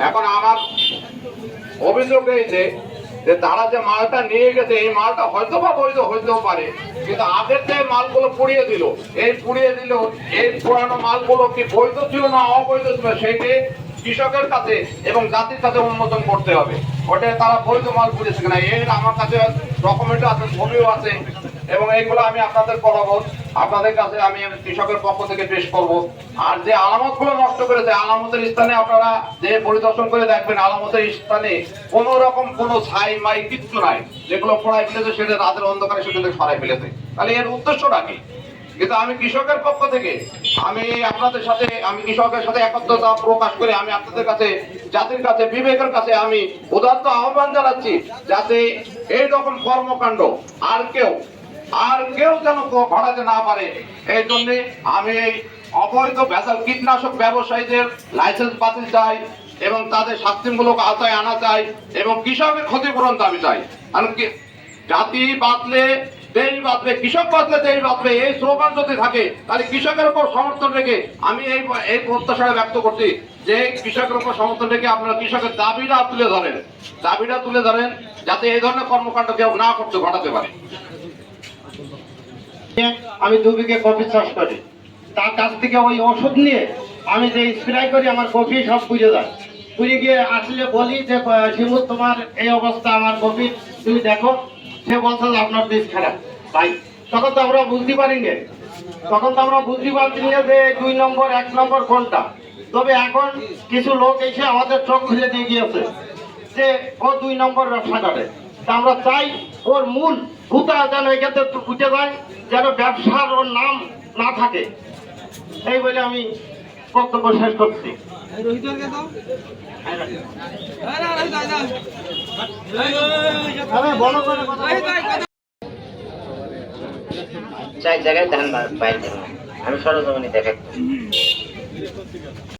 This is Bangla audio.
এখন আমার অভিযোগ এই যে তারা যে মালটা নিয়ে গেছে, এই মালটা হয়তো বা বৈধ হইতেও পারে, কিন্তু আগের যে মালগুলো পুড়িয়ে দিল, এই পুরানো মালগুলো কি বৈধ ছিল না অবৈধ ছিল, সেইটি কৃষকের কাছে এবং জাতির কাছে উন্মোচন করতে হবে। ওটা তারা বৈধ মাল পুড়িয়েছে কিনা, এর আমার কাছে ডকুমেন্ট আছে, ছবিও আছে, এবং এইগুলো আমি আপনাদের করাবো, আপনাদের কাছে আমি কৃষকের পক্ষ থেকে পেশ করব। আর যে আলামত গুলো নষ্ট করেছে, আলামতের স্থানে আপনারা যে পরিদর্শন করে দেখবেন, আলামতের স্থানে কোন রকম কোন ছাই মাই কিচ্ছু নাই, যেগুলো পড়াই ফেলেছে সেটা রাতের অন্ধকারে সেগুলো সরাই ফেলেছে। তাহলে এর উদ্দেশ্যটা কি? কিন্তু আমি কৃষকের পক্ষ থেকে আমি কৃষকের সাথে একত্রতা প্রকাশ করে আমি আপনাদের কাছে, জাতির কাছে, বিবেকের কাছে আমি উদাত্ত আহ্বান জানাচ্ছি, যাতে এই রকম কর্মকাণ্ড আর কেউ যেন ঘটাতে না পারে। এই জন্য আমি এই অবৈধ ভেজাল কীটনাশক ব্যবসায়ীদের লাইসেন্স বাতিল চাই এবং তাদের শাস্তিমূলক আওতায় আনা চাই এবং কৃষকের ক্ষতিপূরণ দাবি চাই। কারণ জাতি বাঁচলে দেশ বাঁচবে, কৃষক বাঁচলে দেশ বাঁচবে, এই স্লোগান যদি থাকে তাহলে কৃষকের উপর সমর্থন রেখে আমি এই প্রত্যাশা ব্যক্ত করছি যে কৃষকের উপর সমর্থন রেখে আপনারা কৃষকের দাবিটা তুলে ধরেন যাতে এই ধরনের কর্মকাণ্ড কেউ না ঘটাতে পারে। আমি 2 বিঘে কফি চাষ করি, তার কাছ থেকে ওই ওষুধ নিয়ে আমি যে স্প্রে করি আমার কফি সব পুড়ে যায়। পুড়ে গিয়ে আসলে বলি যে শিমুল তোমার এই অবস্থা, আমার কফি তুমি দেখো। সে বলছে যে আপনার বীজ খারাপ ভাই। তখন তো আমরা বুঝতে পারি না, যে 2 নম্বর 1 নম্বর কোনটা। তবে এখন কিছু লোক এসে আমাদের চোখ খুলে দিয়ে গিয়েছে যে ও 2 নম্বর ব্যবসা করে। তা আমরা চাই ওর মূল ভূতা যেন এক্ষেত্রে উঠে যায়, যেন ব্যবসার ওর নাম না থাকে। এই বলে আমি বক্তব্য শেষ করছি। জায়গায় ধান বাইরে আমি সরজমিনে দেখাচ্ছি।